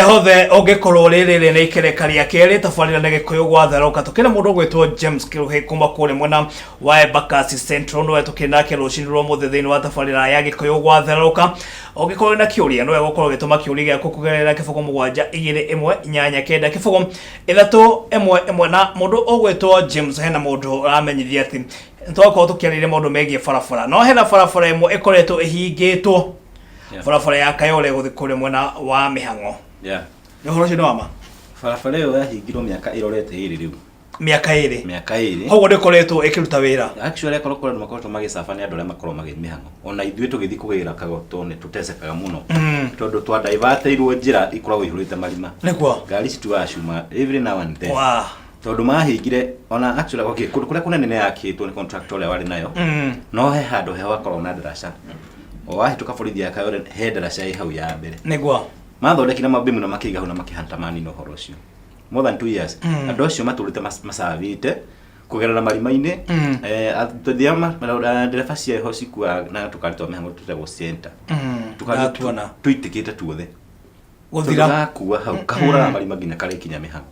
hothe ongekorwo riri ni ikerekaria keri tafarira na gikuyu gwatharoka tukina mundu gwitwo James Kiruhi kuma kuri mwena wa Embakasi Central no tukina ke rucini rwo muthithini wa tafarira ya gikuyu gwatharoka ongekorwo na kiuria no gukorwo gituma kiuria gya kukugerera kifugo mugwanja 2-1-8-9 kifugo 3-1-1 na mundu ogwitwo James hena mundu ramenyithia ati ntwako tukiarire mundu megie farafara no hena farafara imwe ikoretwo ihingitwo farafara ya Kayole guthi kuri mwena wa Mihango. Ni horo cino ama. Farafara yo yahingirwo miaka irorete iri riu. Miaka iri. Hogo ndikoretwo ikiruta wira. Actually akorwo makoretwo magicafa ni andu aria makorwo magi Mihango. Ona ithuĩ tugithi kugira kagoto ni tutesekaga muno. Tondu twa divertirwo njira ikoragwo ihurite marima. Nikuo. Ngari cituacuma every now and then. Wow. Tondu mahingire ona actually okay kuria kunene ni yakitwo ni contractor ole wari nayo. No he handu he wakorwo na ndarasha. Wahituka borithi ya Kayole he ndarasha i hau ya mbere. Niguo. Mathondekire mabimu na makiga hau na makihanta mani no horo ucio. More than 2 years. Andu acio maturite masavite kugerera marima-ini atuthiama ndereba cia ho cikua na tukaritwo Mihango tutego center. Tukaritwana tuitikite tuothe. Guthira kuwa hau kahura marima nginya kare kinya Mihango.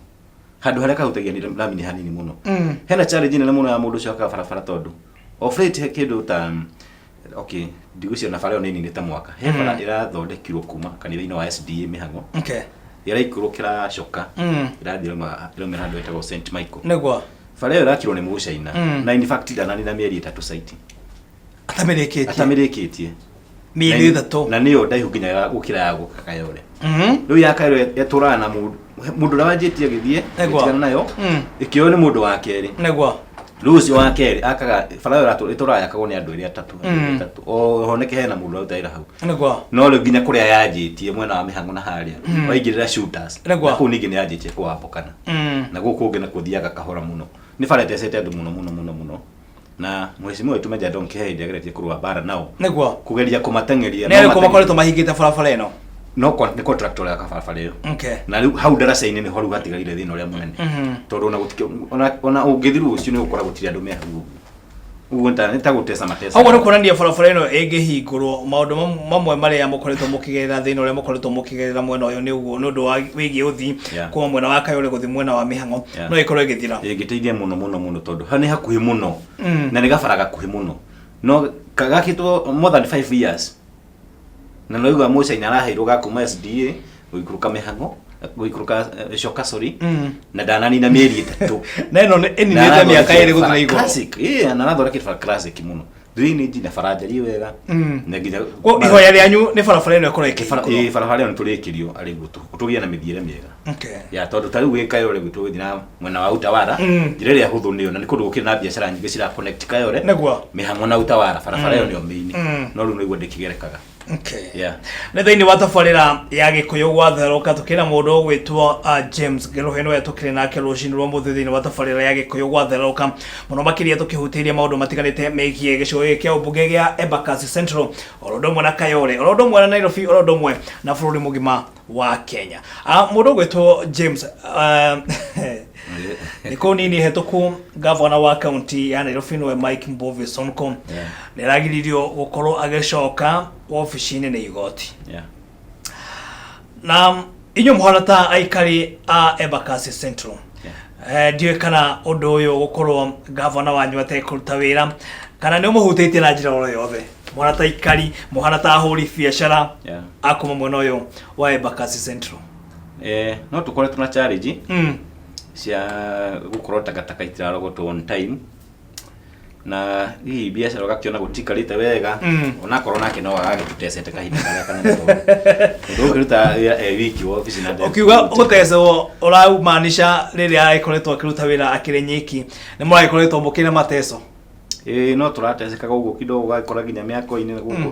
Handu haria kahutagia ni lamini hanini muno. Hena challenge nene muno ya mundu ucio aka barabara tondu of late kindu ta okay ndigucio na fareo nini nita mwaka he bara irathondekirwo kuma kanitha-ini wa SDA Mihango. Okay. Iraikũrũkĩra coka irathire iraumĩra handũ hetagwo St Michael. Nĩguo. Bara ĩyo ĩrakirwo nĩ Mũgũcaina na in fact ndananina mĩeri 3 site. Atamerĩkĩtie mĩeri 3 na nĩyo ndaihu nginya gũkĩra ya gũka Kayole. Rĩu ya Kayole yatũraga na mũndũ ũrĩa wanjĩtie agĩthiĩ gĩtigana nayo ĩkĩoyo nĩ mũndũ wa kerĩ. Nĩguo. Rucio wa kerĩ akaga bara ĩyo ĩtũraga yakagwo nĩ andũ erĩ atatu o honeke hena mũndũ ũtaira hau. Nĩguo. No rĩu nginya kũrĩa yanjĩtie mwena wa Mihango na harĩa waingĩrĩra shooters na kũu ningĩ nĩ yanjĩtie kũwambũkana na gũkũ kũngĩ na kũthiaga kahora mũno nĩ bara ĩtecete andũ mũno na mheshimiwa wetu Meja Don Kehinde ageretie kũrũa bara nao nĩguo kũgeria kũmateng'eria nĩ kũmakoretwo mahingĩte barabara ĩno no nĩ contractor ya barabara ĩyo. Okay. Na rĩu hau ndaraca-inĩ nĩ ho rĩu hatigarire thĩna ũrĩa mũnene tondũ ona ũngĩthiĩ rũciũ nĩ gũkora gũtirĩ andũ me hau uguo nĩ ta gũtesa matesa. Oguo nĩ kuonania barabara ĩno ĩngĩhingũrwo maũndũ mamwe marĩa mũkoretwo mũkĩgerera thĩna ũrĩa mũkoretwo mũkĩgerera mwena ũyũ nĩ ũguo nĩ ũndũ wa wĩgiĩ ũthii kuma mwena wa Kayole gũthiĩ mwena wa Mihango no ĩkorwo ĩgĩthira. Ĩngĩteithia mũno tondũ ha nĩ hakuhĩ mũno na nĩ gabara gakuhĩ mũno no gakĩtwo more than 5 years na no igwa Mũgũcaina araheirwo ga kuma SDA gũikũrũka Mihango gũikũrũka coka sorry na ndananina mĩeri 3 na ĩno nĩ mĩaka ĩrĩ gũthira igũrũ classic na arathondekire classic mũno drainage na barabara wega na nginya ihoya rĩanyu nĩ barabara ĩno ĩkorwo ĩkĩhingũrwo barabara ĩno tũrĩkĩrio arĩ gutu tũgĩe na mĩthiĩre mĩega. Okay. Ya tondũ ta rĩu gwĩ Kayole gwitũ gũthiĩ na mwena wa Utawara njĩra ĩrĩa hũthũ nĩyo na nĩ kũndũ gũkĩrĩ na biacara nyingĩ cira connect Kayole Mihango na Utawara barabara ĩyo nĩyo main no rĩu nĩguo ndĩkĩgerekaga. Okay. Yeah. Na thĩinĩ wa tabarĩra ya gĩkũyũ gwatharoka tukĩna mũndũ ũgwĩtwo James Kiruhi nĩwe tũkĩrĩ nake rũcinĩ rwa mũthĩ thĩinĩ wa tabarĩra ya gĩkũyũ gwatharoka mũno makĩria tũkĩhutĩria maũndũ matiganĩte megiĩ gĩcigo kĩa ũmbunge gĩa Embakasi Central oro ũndũ ũmwe na Kayole oro ũndũ ũmwe na Nairobi oro ũndũ ũmwe na bũrũri mũgima wa Kenya. Mũndũ ũgwĩtwo James niko nini hetũku gavana wa kaunti ya Nairobi nĩwe Mike Mbuvi Sonko nĩragiririo gũkorwo agĩcoka ofici-inĩ nĩ igoti. Na inyuĩ mũhana ta aikari a Embakasi Central ndiũĩ kana ũndũ ũyũ gũkorwo gavana wanyu atekũruta wĩra kana nĩ mũhutĩtie na njĩra o yothe mũhana ta aikari mũhana ta ahũri biacara akuma mwena ũyũ wa Embakasi Central. No tũkoretwo na challenge cia gũkorwo takataka itirarogotwo on time na hii biacara ũgakĩona gũtikarĩte wega onakorwo nake no agagĩtũtecete kahinda karĩa kanene tondũ ũkĩruta wiki wa ofici na ukiuga gũtecwo ũraumanisha rĩrĩa agĩkoretwo akĩruta wĩra akĩrĩ nyiki nĩ mũragĩkoretwo mũkĩrĩ mateso. No tũratecekaga ũguo kidogo gagĩkora nginya mĩako-inĩ gũkũ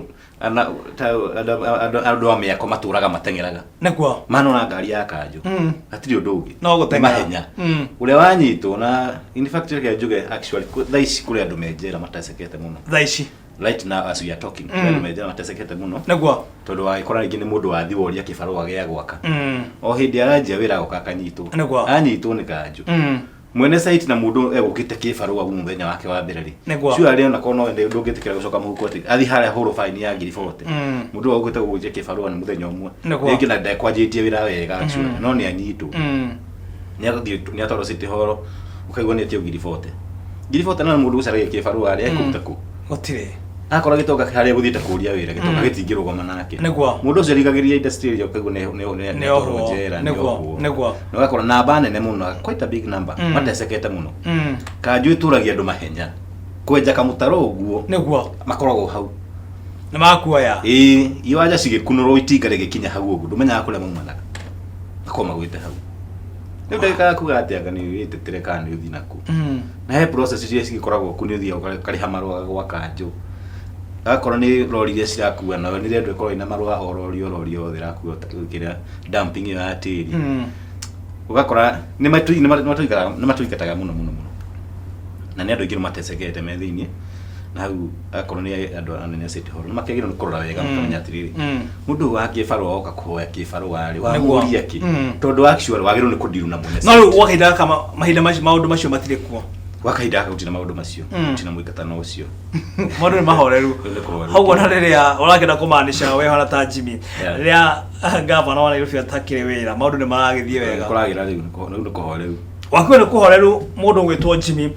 andũ a mĩako matũraga mateng'eraga nĩkuo manona ngari ya kanjũ hatirĩ ũndũ ũngĩ no gũteng'era mahenya ũrĩa wanyitwo na in fact reke njuge actually thaa ici kũrĩ andũ me njera matecekete mũno thaa ici right now as we are talking andũ me njera matecekete mũno nĩkuo tondũ wagĩkora rĩngĩ nĩ mũndũ wathiĩ woria kĩbarũa gĩa gwaka o hĩndĩ aranjia wĩra goka akanyitwo anyitwo nĩ kanjũ mwene site na mundu egukite kibarua muthenya wake wa mbere ri cio ari ona kono ende ndungitikira gucoka muhuko ati athi haria huru fine ya 40 mundu ogute gujia kibarua ni muthenya umwe ringi na ndekwanjitie wira wega cio no ni anyitwo ni atoro city hall ukaigwa ni tio 40 na mundu gucaragia kibarua ari ekuta ku gotire akora gitoka haria guthite kuria wira gitoka gitingirwo nake mundu ucio rigagiria industry yo kaigwa ne ohojera negwa no akora namba nene muno quite a big number matesekete muno kanju ituragia andu mahenya kwenja kamutaro uguo negwa makoragwo hau na makuoya iwaja cigikunurwo itinga rigikinya hau uguo ndumenya kuria maumanaga akoma gwite hau ndio ndeka kugatia ni witetere kandi uthi naku na he process cia cigikoragwo ku ni uthi kari hamarwa gwa kanju akora ni rori iria cirakua na ni rendo ikorwo ina marua rori othe rakua kiria dumping ya tiri ugakora ni matuikataga muno na ni andu aingi matecekete me thiini na hau akora ni andu anene city hall makegirwo ni kurora wega mukamenya atiriri mundu wa kibarua oka kuhoya kibarua ari wa muria ki tondu actually wagirwo ni kudiru na munene no wakaida kama mahinda maundu macio matire kuo wakaida gutina maundu macio gutina muikatano ucio maundu ni mahoreru hau ona riria urakenda kumanisha we hana ta Jimmy riria gavana wa Nairobi atakire wira maundu ni maragithie wega kuragira riu ni kuhoreru wakwenda kuhoreru mundu gwitwo Jimmy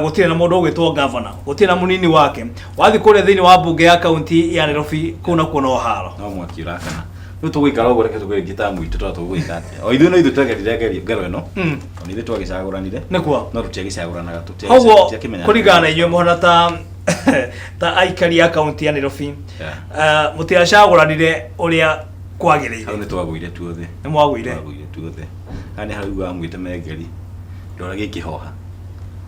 gutire na mundu gwitwo governor gutire na munini wake wathi kure thiini wa bunge ya county ya Nairobi kuna kuona oharo no mwakira kana no tugikara ugo reke tugikita mwitu tugikate o ithu no ithu twagerire ngero ino ni ithu twagicaguranire nekwa no tutiagicaguranaga tutiagicaguranaga kurigana inyo muhona ta aikari ya county ya Nairobi mutiacaguranire uria kwagirire hau ni twagwire tuothe ni mwagwire tuothe hani hau ga mwite megeri ndora gikihoha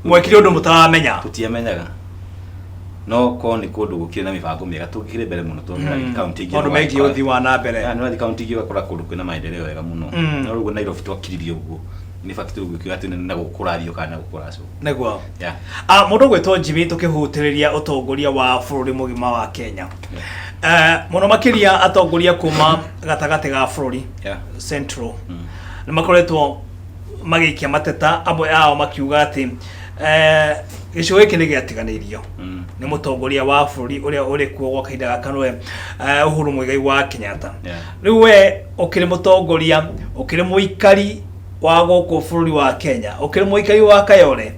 mwekire undu mutaramenya tutiamenyaga no ko ni kundu gukire na mibango miega tugikire mbere muno twona county ingi ondu megi uthi wa na mbere yani wathi county ingi wakora kundu kwina maendeleo wega muno no rugo Nairobi twakiririe uguo ni fact rugukio ati na gukurario kana gukuraco negwa mundu gwetwo Jimmy tukihutiriria utongoria wa bururi mugima wa Kenya muno makiria atongoria kuma gatagati ga bururi central ni makoretwo magikia mateta amwe ao makiuga ati gicigo giki ni giatiganirio ni mutongoria wa bururi uria uri kuo gwa kahinda gaka noe Uhuru Muigai wa Kenyatta riu we ukiri mutongoria ukiri muikari wa goko bururi wa Kenya ukiri muikari wa Kayole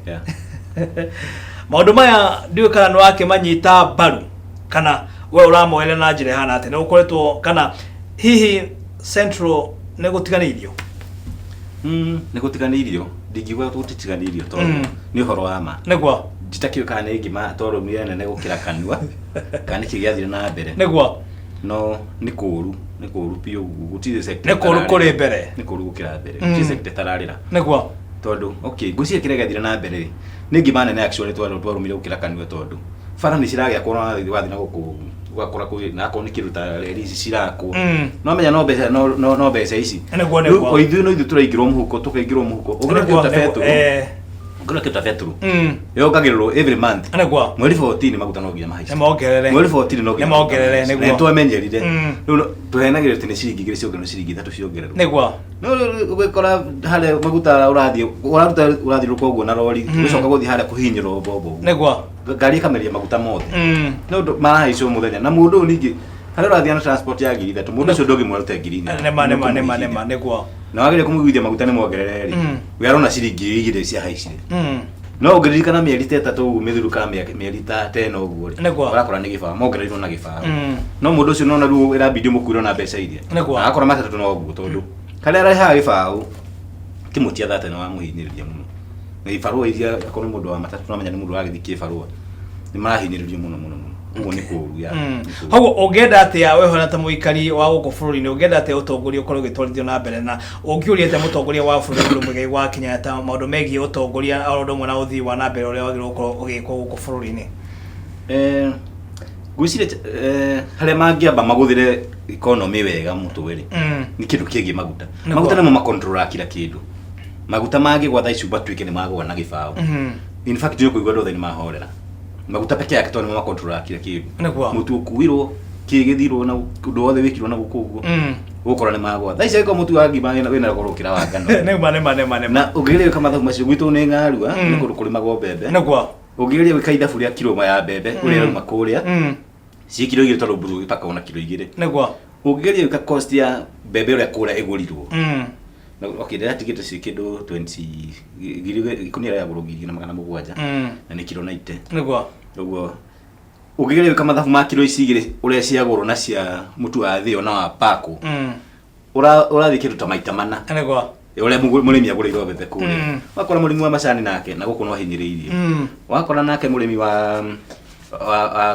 maundu maya ndiwe kana no wake manyita baru kana we uramoele na njire hana ati ni ukoretwo kana hihi central ni gutiganirio ni gutiganirio ndingiuga gutiganirio tondu ni uhoro wa ma negwa jitakio kana igima toro miene ne gukira kanua kana kigiathire na mbere negwa no ni kuru pio gutire sector ne kuru kuri mbere ni kuru gukira mbere gutire sector tararira negwa tondu okay gucie kiregathire na mbere ni ngima nene actually twarumire gukira kanua tondu fara ni ciragia kuona wathi na guku ugakora ku na ko nikiruta reri cirako no menya no mbeca ici o ithu no ithu turaingirwo muhuko tukaingirwo muhuko ugura kita fetru yo kagirwo every month mweri 14 maguta no nginya mahaica mweri 14 no nginya maongerere negwa to amenyerire no tuhenagire tene ciringi igire ciongerero ciringi 3 ciongerero negwa no ugekora hale maguta urathi ruko guo na rori ucoka guthi hale kuhinyiro bobo negwa ngari kameria maguta mothe no marahaicio muthenya na mundu ningi hale urathi na transport ya ngiri 3 mundu ucio ndogi mwaruta ngiri nema negwa na wagire kumugwithia maguta ni mwongerere ri we arona ciringi igire cia haicire no ngiririkana mieri 3 mithiru ka mieri 10 uguo ri urakora ni gibaa mongererirwo na gibaa no mundu ucio no na ru irabidi mukwiro na mbeca iria akora matatu no uguo tondu kale araha gibaa kimutia thate na wa muhinyiriria muno na ibarua iria akora mundu wa matatu no menya ni mundu wagithi kibarua ni marahinyiririo muno uguo ni kuru ya hau ungenda atia we hona ta muikari wa guko bururi ni ungenda atia utongoria ukorwo gitwarithio na mbere na ungiuria atia mutongoria wa bururi Muigai wa Kenyatta maundu megie utongoria orodo mwana uthi wa na mbere uria wagirwo ukorwo ugikwo guko bururi ni gwicire hale mangiamba maguthire economy wega mutweri ni kindu kiegi maguta nimo makontrola kila kindu maguta magi gwa thaicu batwike ni magwa na gibao in fact yo kuigwa ndothe ni mahorera maguta peke yake to ni makontrola kila kindu mutu kuwirwo kigithirwo na undu wothe wikirwo na gukuguo gukora ni magwa thaici ko mutu wa ngima wina gorokira wa ngano ne na ugiria kama thauma macio gwitu ni ngarua ni kundu kuri mago mbembe nigwa ugiria wika ithabu ria kilo ya mbembe uria ruma kuria ci kilo 2 tondu buru ipaka ona kilo 2 nigwa ugiria wika cost ya mbembe uria kuria igurirwo na okay ndira tigite ci kindu 20 giri kunira ya burugiri na magana mugwanja na ni kilo 90 nigwa uguo ugiria wika mathabu ma kilo ici igiri uria ciagurwo na cia mutu wa thio na wa pako urathi kindu ta maita mana nigwa uria murimi agurira mbembe kuri wakora murimi wa macani nake na guko no hinyiriirie wakora nake murimi wa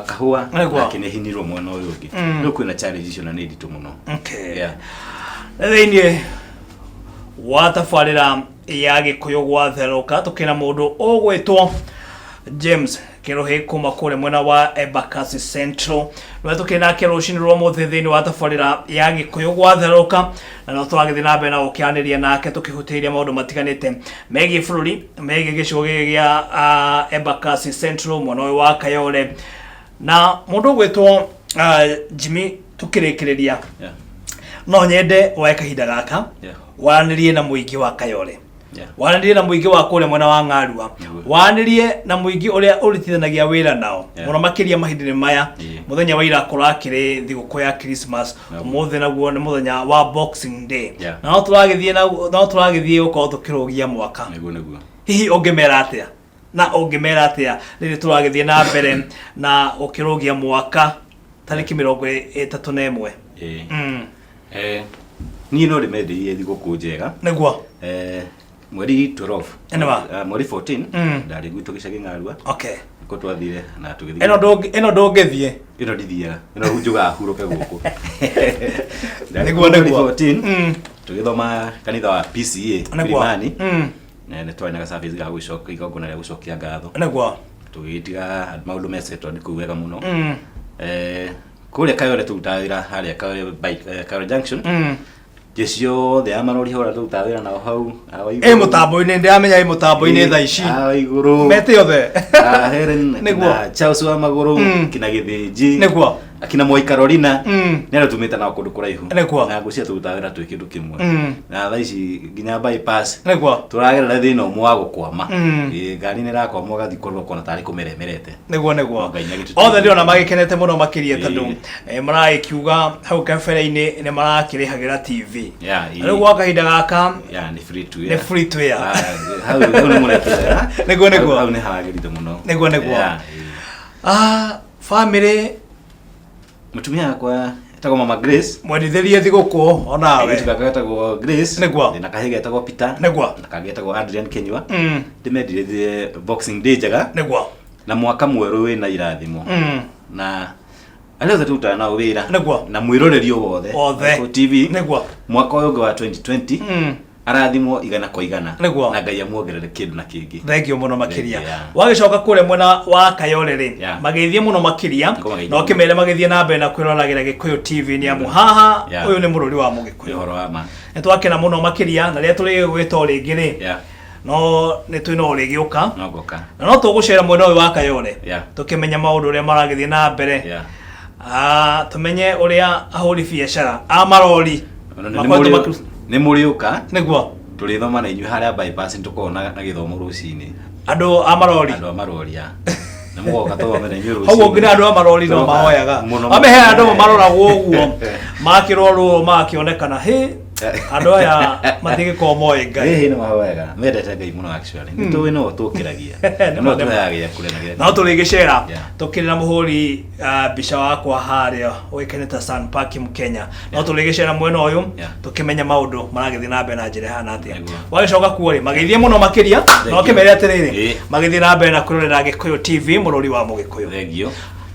kahua nake ne hinyirwo mwana uyu ungi no kwina challenge icio na ni nditu muno okay yeah thini watafarira ya Gikuyu gwatheruka tukina mundu ogwetwo James Kiruhe kuma kure mwena wa Embakasi Central no tukina kirushini rwo muthithini watafarira ya Gikuyu gwatheruka na no twagithina na bena ukianiria nake tukihutiria maundu matiganite megi bururi megi gicigo gia Embakasi Central mwena wa Kayole na mundu ogwetwo Jimmy tukirikireria no nyende wae kahinda gaka waniriye na muingi wa Kayole waniriye na muingi wa kule mwena wa Ngarua waniriye na muingi uria uritithanagia wira nao muno makiria mahindini maya muthenya wa ira kurakire thiguku ya Christmas umuthe naguo ni muthenya wa Boxing Day na no turagithie uko tukirogia mwaka niguo hihi ungemera atia na ungemera atia riri turagithie na mbere na ukirogia mwaka tariki 31 ni no remedi thiguku njega niguo mweri 12 mweri 14 ndari gwitu gicagi Ngarua okay ko twathire na tugithie eno ndongethie ino ndithia ino njuga huruke guku niguo 14 tugithoma kanitha wa PCA Kilimani ne twaina service ga gwicoka igongona ria gwicokia ngatho niguo tugitiga maundu mesetwo ni kuwega muno kuria Kayole tutawira haria Kayole Junction Jesio the amarori hora tutawira na hau mutambo-ini ndiamenya mutambo-ini tha ici iguru mete othe Helen na Charles wa maguru kina githiji niguo akina Moi Carolina nero tumita na kundu kuraihu niguo na gucia tutawira twi kindu kimwe na tha ici nginya bypass niguo turagerera thina umwe wa gukwama ngari ni rakwama gathi korwo kona tari kumeremerete niguo othe ndio na magikenete muno makirie tondu marakiuga hau kabere-ini ni marakirihagira TV riu gwa kahinda gaka ni free to ni free to ya hau ni murekera niguo hau ni hagirite muno niguo family mutumia kwa etagwo Mama Grace mwendithĩrie thigũkũ onawe etagwo Grace nĩguo na kahĩga etagwo Peter nĩguo na kangĩ etagwo Adrian Kenywa ndĩmendirĩthie Boxing Day njega nĩguo na mwaka mwerũ wĩna irathimo na arĩa othe tũrutaga nao wĩra nĩguo na mwĩrorerio wothe TV nĩguo mwaka ũyũ wa 2020 arathimo igana kwa igana nĩguo na Ngai amuongerere kindu na kingi thengio muno makiria wagicoka kure mwena wa Kayole ri magithie muno makiria no kimere magithie na mbere na kwirolagira Gikuyu TV ni amu haha uyu ni mururi wa Mugikuyu horo wa ma nitwakena muno makiria na ria turi gwita ringi ri no nitwina urigiuka no tugucera mwena uyu wa Kayole tukimenya maundu uria maragithie na mbere tumenye uria ahuri biashara amarori ni muriuka niguo tulithoma na inyu haria bypass ntukona na githomo rucini andu amarori na mugoka thoma na inyu rucini hawo ngira andu amarori no mahoyaga amehe andu maroragwo uguo makirorwo makionekana he andu aya matige ko moe Ngai ni mahoyaga mendete Ngai muno actually nituwe no tukiragia no tuyagia kurenagira no turigicera tukiri na muhuri bisha wakwa haria wekeneta Sun Park Mkenya no turigicera mwena uyu tukimenya maundu maragithie na mbere na njire hana atia wagicoka kuori magithie muno makiria no kimere atiriri magithie na mbere na kurorera Gikuyu TV mururi wa Mugikuyu thengio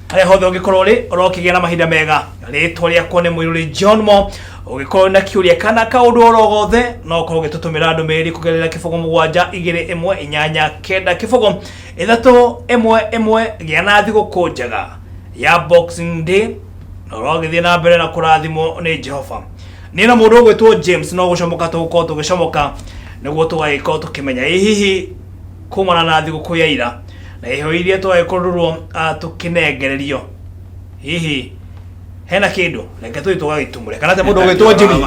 ale hothe ugikorwo ri urokigia na mahinda mega ritwa riakwo ni mwiruri John Mo ugikorwo na kiuria kana kaundu orogothe no korwo gitutumira ndumiri kugerera kifogo 71289 kifogo 311 gia na thiguku njega ya Boxing Day no rogithie na mbere na kurathimo ni Jehova ni na mundu gwitwo James no gucomoka tuko tugicomoka niguo tugaikorwo tukimenya hihi kumana na thiguku ya ira na iho iria twaekororwo tukinengererio hihi hena kindu reke tui tugagitumure kana te mundu gwitwo Jimmy